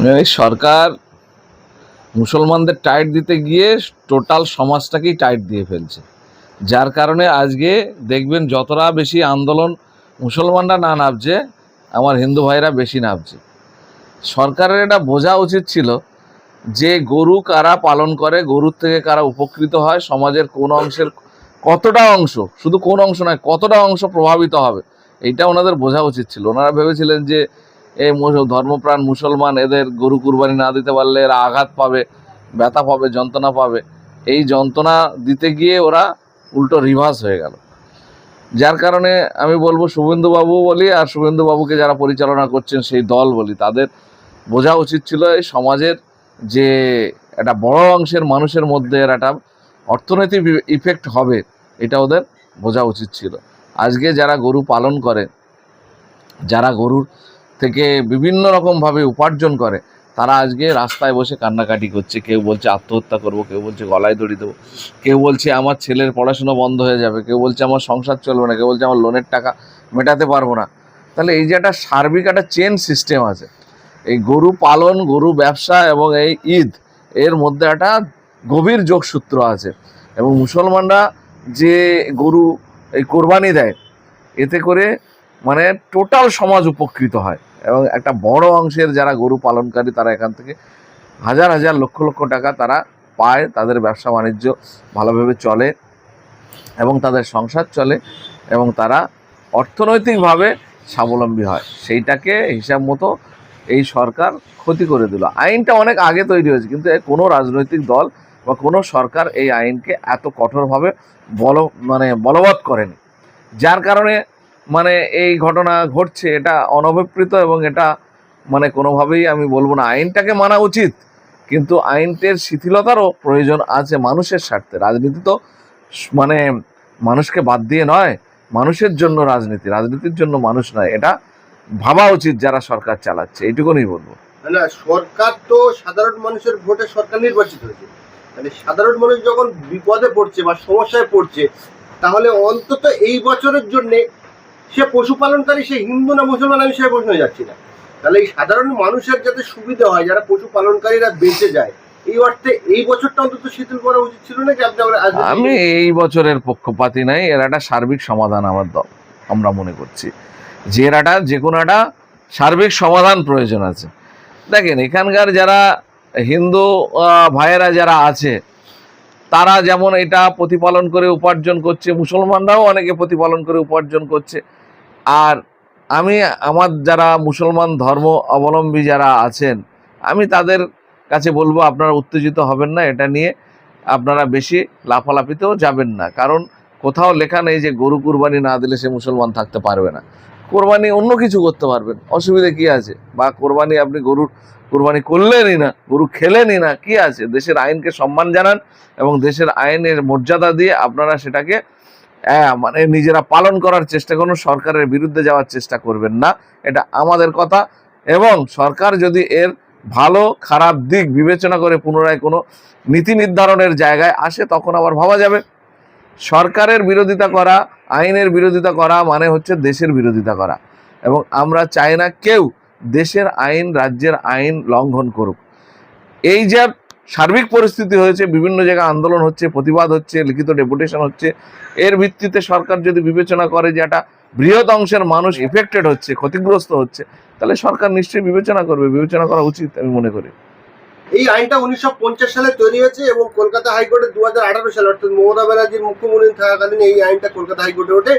এই সরকার মুসলমানদের টাইট দিতে গিয়ে টোটাল সমাজটাকেই টাইট দিয়ে ফেলছে, যার কারণে আজকে দেখবেন যতটা বেশি আন্দোলন মুসলমানরা না নামছে, আমার হিন্দু ভাইরা বেশি নামছে। সরকারের এটা বোঝা উচিত ছিল যে গরু কারা পালন করে, গরুর থেকে কারা উপকৃত হয়, সমাজের কোন অংশের কতটা অংশ, শুধু কোন অংশ নয় কতটা অংশ প্রভাবিত হবে, এইটা ওনাদের বোঝা উচিত ছিল। ওনারা ভেবেছিলেন যে এই ধর্মপ্রাণ মুসলমান, এদের গরু কুরবানি না দিতে পারলে এরা আঘাত পাবে, ব্যথা পাবে, যন্ত্রণা পাবে। এই যন্ত্রণা দিতে গিয়ে ওরা উল্টো রিভার্স হয়ে গেল। যার কারণে আমি বলবো শুভেন্দুবাবু বলি আর শুভেন্দুবাবুকে যারা পরিচালনা করছেন সেই দল বলি, তাদের বোঝা উচিত ছিল এই সমাজের যে একটা বড় অংশের মানুষের মধ্যে এর একটা অর্থনৈতিক ইফেক্ট হবে, এটা ওদের বোঝা উচিত ছিল। আজকে যারা গরু পালন করে, যারা গরুর থেকে বিভিন্ন রকমভাবে উপার্জন করে, তারা আজকে রাস্তায় বসে কান্নাকাটি করছে। কেউ বলছে আত্মহত্যা করব, কেউ বলছে গলায় দড়ি দেবো, কেউ বলছে আমার ছেলের পড়াশোনা বন্ধ হয়ে যাবে, কেউ বলছে আমার সংসার চলবে না, কেউ বলছে আমার লোনের টাকা মেটাতে পারবো না। তাহলে এই যে একটা সার্বিক একটা চেন সিস্টেম আছে, এই গরু পালন, গরু ব্যবসা এবং এই ঈদ, এর মধ্যে একটা গভীর যোগসূত্র আছে। এবং মুসলমানরা যে গরু এই কোরবানি দেয়, এতে করে মানে টোটাল সমাজ উপকৃত হয় এবং একটা বড় অংশের যারা গরু পালনকারী, তারা এখান থেকে হাজার হাজার লক্ষ লক্ষ টাকা তারা পায়, তাদের ব্যবসা বাণিজ্য ভালোভাবে চলে এবং তাদের সংসার চলে এবং তারা অর্থনৈতিকভাবে স্বাবলম্বী হয়। সেইটাকে হিসাব মতো এই সরকার ক্ষতি করে দিল। আইনটা অনেক আগে তৈরি হয়েছে, কিন্তু কোনো রাজনৈতিক দল বা কোনো সরকার এই আইনকে এত কঠোরভাবে বলবৎ করেনি। যার কারণে এই ঘটনা ঘটছে, এটা অনভিপ্রেত এবং এটা কোনোভাবেই আমি বলবো না আইনটাকে মানা উচিত, কিন্তু আইনটির শিথিলতারও প্রয়োজন আছে মানুষের স্বার্থে। রাজনীতি তো মানুষকে বাদ দিয়ে নয়, মানুষের জন্য রাজনীতি, রাজনীতির জন্য মানুষ নয়। এটা ভাবা উচিত যারা সরকার চালাচ্ছে, এইটুকুনই বলবো। না, সরকার তো সাধারণ মানুষের ভোটে সরকার নির্বাচিত হয়েছে, মানে সাধারণ মানুষ যখন বিপদে পড়ছে বা সমস্যায় পড়ছে, তাহলে অন্তত এই বছরের জন্য সে পশুপালনকারী, সে হিন্দু না মুসলমান, আমি সে প্রশ্ন যাচ্ছি না। তাহলে এই সাধারণ মানুষের যাতে সুবিধা হয়, যারা পশুপালনকারীরা বেঁচে যায়, এই অর্থে এই বছরটা অন্তত শিথিল করা উচিত ছিল না। আমি এই বছরের পক্ষপাতী নাই, এর একটা সার্বিক সমাধান আমরা মনে করছি যে এর একটা যে কোনো একটা সার্বিক সমাধান প্রয়োজন আছে। দেখেন, এখানকার যারা হিন্দু ভাইয়েরা যারা আছে, তারা যেমন এটা প্রতিপালন করে উপার্জন করছে, মুসলমানরাও অনেকে প্রতিপালন করে উপার্জন করছে। আর আমার যারা মুসলমান ধর্ম অবলম্বী যারা আছেন, আমি তাদের কাছে বলবো আপনারা উত্তেজিত হবেন না, এটা নিয়ে আপনারা বেশি লাফালাফিতেও যাবেন না। কারণ কোথাও লেখা নেই যে গরু কুরবানি না দিলে সে মুসলমান থাকতে পারবে না। কোরবানি অন্য কিছু করতে পারবেন, অসুবিধা কি আছে? বা কোরবানি আপনি কোরবানি করলেনই না, গরু খেলেনই না, কি আছে? দেশের আইনকে সম্মান জানান এবং দেশের আইনের মর্যাদা দিয়ে আপনারা সেটাকে নিজেরা পালন করার চেষ্টা করুন। সরকারের বিরুদ্ধে যাওয়ার চেষ্টা করবেন না, এটা আমাদের কথা। এবং সরকার যদি এর ভালো খারাপ দিক বিবেচনা করে পুনরায় কোনো নীতি নির্ধারণের জায়গায় আসে, তখন আবার ভাবা যাবে। সরকারের বিরোধিতা করা, আইনের বিরোধিতা করা মানে হচ্ছে দেশের বিরোধিতা করা, এবং আমরা চাই না কেউ দেশের আইন, রাজ্যের আইন লঙ্ঘন করুক। এই যে সার্বিক পরিস্থিতি হয়েছে, বিভিন্ন জায়গায় আন্দোলন হচ্ছে, প্রতিবাদ হচ্ছে, লিখিত ডেপুটেশন হচ্ছে, এর ভিত্তিতে সরকার যদি বিবেচনা করে যে একটা বৃহৎ অংশের মানুষ এফেক্টেড হচ্ছে, ক্ষতিগ্রস্ত হচ্ছে, তাহলে সরকার নিশ্চয়ই বিবেচনা করবে, বিবেচনা করা উচিত আমি মনে করি। এই আইনটা 1950 সালে তৈরি হয়েছে এবং কলকাতা হাইকোর্টে 2018 সালে, অর্থাৎ মমতা ব্যানার্জির মুখ্যমন্ত্রী থাকাকালীন এই আইনটা কলকাতা হাইকোর্টে ওঠে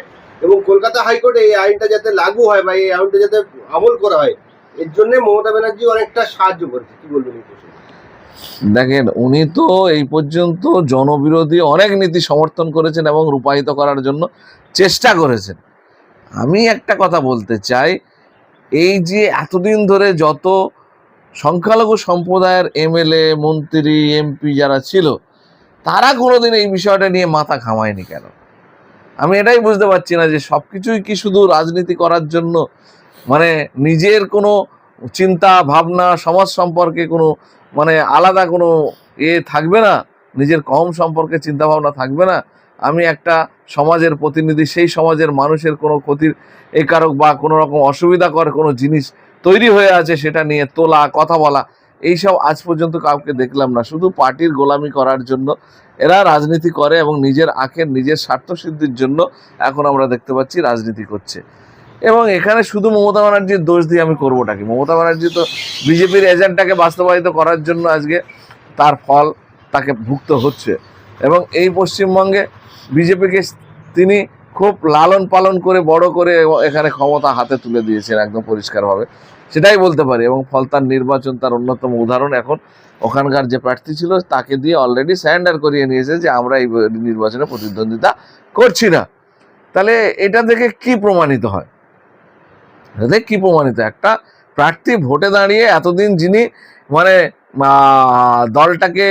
এবং কলকাতা হাইকোর্টে এই আইনটা যাতে লাগু হয় বা এই আইনটা যাতে আমল করা হয়, এর জন্য মমতা ব্যানার্জি অনেকটা সাহায্য করেছে। কি বলবেন? দেখেন, উনি তো এই পর্যন্ত জনবিরোধী অনেক নীতি সমর্থন করেছেন এবং রূপায়িত করার জন্য চেষ্টা করেছেন। আমি একটা কথা বলতে চাই, এই যে এতদিন ধরে যত সংখ্যালঘু সম্প্রদায়ের এমএলএ, মন্ত্রী, এমপি যারা ছিল, তারা কোনোদিন এই বিষয়টা নিয়ে মাথা ঘামায়নি কেন? আমি এটাই বুঝতে পারছি না যে সব কিছুই কি শুধু রাজনীতি করার জন্য, নিজের কোনো চিন্তা ভাবনা, সমাজ সম্পর্কে কোনো আলাদা কোনো থাকবে না, নিজের কম সম্পর্কে চিন্তা ভাবনা থাকবে না। আমি একটা সমাজের প্রতিনিধি, সেই সমাজের মানুষের কোনো ক্ষতির কারক বা কোনো রকম অসুবিধাকর কোনো জিনিস তৈরি হয়ে আছে সেটা নিয়ে তোলা কথা বলা, এইসব আজ পর্যন্ত কাউকে দেখলাম না। শুধু পার্টির গোলামি করার জন্য এরা রাজনীতি করে এবং নিজের আখের নিজের স্বার্থসিদ্ধির জন্য এখন আমরা দেখতে পাচ্ছি রাজনীতি করছে। এবং এখানে শুধু মমতা ব্যানার্জির দোষ দিয়ে আমি করবোটা কি? মমতা ব্যানার্জি তো বিজেপির এজেন্ডাকে বাস্তবায়িত করার জন্য আজকে তার ফল তাকে ভুগতে হচ্ছে। এবং এই পশ্চিমবঙ্গে বিজেপিকে তিনি খুব লালন পালন করে বড় করে এখানে ক্ষমতা হাতে তুলে দিয়েছেন একদম পরিষ্কারভাবে, সেটাই বলতে পারি। এবং ফল তার নির্বাচন তার অন্যতম উদাহরণ। এখন ওখানকার যে প্রার্থী ছিল তাকে দিয়ে অলরেডি স্যারেন্ডার করিয়ে নিয়েছে যে আমরা এই নির্বাচনে প্রতিদ্বন্দ্বিতা করছি না। তাহলে এটা থেকে কি প্রমাণিত হয়? এতে কি প্রমাণিত? একটা প্রার্থী ভোটে দাঁড়িয়ে এতদিন যিনি মানে দলটাকে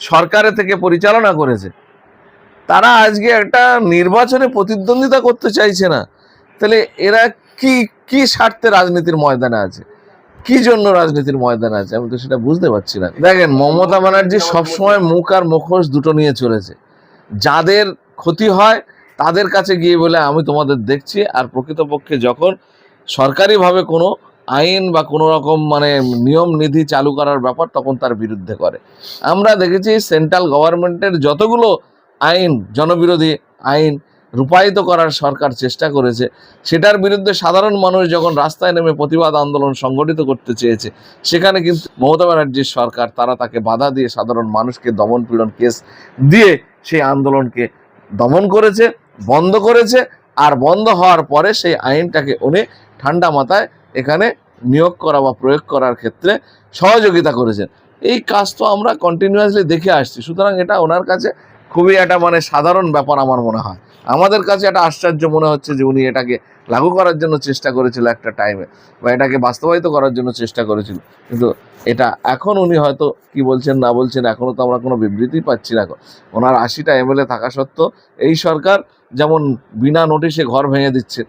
সরকারের থেকে পরিচালনা করেছে, তারা আজকে একটা নির্বাচনে প্রতিদ্বন্দ্বিতা করতে চাইছে না। তাহলে এরা কি কি স্বার্থে রাজনীতির ময়দানে আছে, কি জন্য রাজনীতির ময়দানে আছে, আমি তো সেটা বুঝতে পারছি না। দেখেন, মমতা ব্যানার্জি সবসময় মুখ আর মুখোশ দুটো নিয়ে চলেছে। যাদের ক্ষতি হয় তাদের কাছে গিয়ে বলে আমি তোমাদের দেখছি, আর প্রকৃতপক্ষে যখন সরকারিভাবে কোনো আইন বা কোনো রকম মানে নিয়ম নীতি চালু করার ব্যাপার তখন তার বিরুদ্ধে করে। আমরা দেখেছি সেন্ট্রাল গভর্নমেন্টের যতগুলো আইন, জনবিরোধী আইন রূপায়িত করার সরকার চেষ্টা করেছে, সেটার বিরুদ্ধে সাধারণ মানুষ যখন রাস্তায় নেমে প্রতিবাদ আন্দোলন সংগঠিত করতে চেয়েছে, সেখানে কিন্তু মমতা ব্যানার্জির সরকার তারা তাকে বাধা দিয়ে সাধারণ মানুষকে দমন পীড়ন কেস দিয়ে সেই আন্দোলনকে দমন করেছে, বন্ধ করেছে। আর বন্ধ হওয়ার পরে সেই আইনটাকে উনি ঠান্ডা মাথায় এখানে নিয়োগ করা বা প্রয়োগ করার ক্ষেত্রে সহযোগিতা করেছেন। এই কাজ তো আমরা কন্টিনিউয়াসলি দেখে আসছি। সুতরাং এটা ওনার কাছে খুবই একটা মানে সাধারণ ব্যাপার আমার মনে হয়। আমাদের কাছে একটা আশ্চর্য মনে হচ্ছে যে উনি এটাকে লাগু করার জন্য চেষ্টা করেছিল একটা টাইমে, বা এটাকে বাস্তবায়িত করার জন্য চেষ্টা করেছিল। কিন্তু এটা এখন উনি হয়তো কি বলছেন না বলছেন এখনও তো আমরা কোনো বিবৃতি পাচ্ছি না। ওনার 80টা এমএলএ থাকা সত্ত্বেও এই সরকার যেমন বিনা নোটিশে ঘর ভেঙে দিচ্ছে,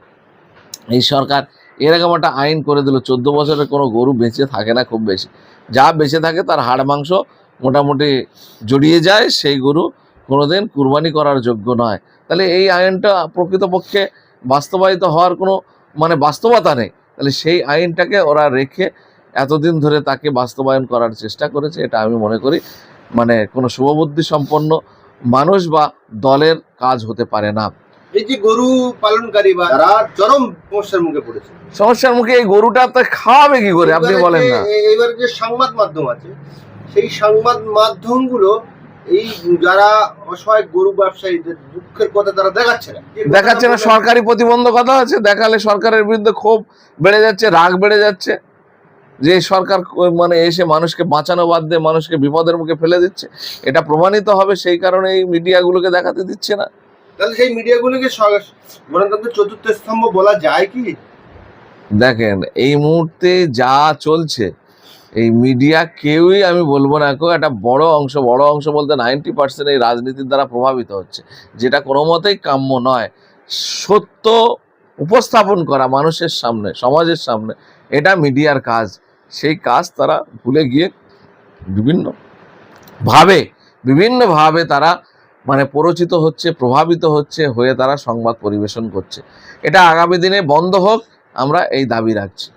এই সরকার এরকম একটা আইন করে দিল 14 বছরের কোনো গরু বেঁচে থাকে না খুব বেশি, যা বেঁচে থাকে তার হাড় মাংস মোটামুটি জড়িয়ে যায়, সেই গরু কোনোদিন কুরবানি করার যোগ্য নয়। তাহলে এই আইনটা প্রকৃতপক্ষে বাস্তবায়িত হওয়ার কোনো মানে বাস্তবতা নেই। তাহলে সেই আইনটাকে ওরা রেখে এতদিন ধরে তাকে বাস্তবায়ন করার চেষ্টা করেছে। এটা আমি মনে করি মানে কোনো শুভবুদ্ধি সম্পন্ন মানুষ বা দলের কাজ হতে পারে না। এই যে গরু পালনকারী বা যারা চরম সমস্যার মুখে পড়েছে, সমস্যার মুখে এই গরুটা তো খাওয়াবে কি করে আপনি বলেন না? এবার যে সংবাদ মাধ্যম আছে, সেই সংবাদ মাধ্যমগুলো এই যারা অসহায় গরু ব্যবসায়ীদের দুঃখের কথা তারা দেখাচ্ছে না। সরকারি প্রতিবন্ধকতা আছে, দেখালে সরকারের বিরুদ্ধে ক্ষোভ বেড়ে যাচ্ছে, রাগ বেড়ে যাচ্ছে, যে সরকার মানে এসে মানুষকে বাঁচানো বাদ দিয়ে মানুষকে বিপদের মুখে ফেলে দিচ্ছে। এটা প্রমাণিত হবে, সেই কারণে এই মিডিয়াগুলোকে দেখাতে দিচ্ছে না। তাহলে সেই মিডিয়াগুলোকে গণতন্ত্রের চতুর্থ স্তম্ভ বলা যায় কি? দেখেন, এই মুহূর্তে যা চলছে এই মিডিয়া কেউই আমি বলবো না কেউ একটা বড় অংশ বলতে 90% এই রাজনীতির দ্বারা প্রভাবিত হচ্ছে, যেটা কোনো মতেই কাম্য নয়। সত্য উপস্থাপন করা মানুষের সামনে, সমাজের সামনে, এটা মিডিয়ার কাজ। সেই কাজ তারা ভুলে গিয়ে বিভিন্নভাবে তারা মানে প্ররোচিত হচ্ছে, প্রভাবিত হয়ে তারা সংবাদ পরিবেশন করছে। এটা আগামী দিনে বন্ধ হোক, আমরা এই দাবি রাখছি।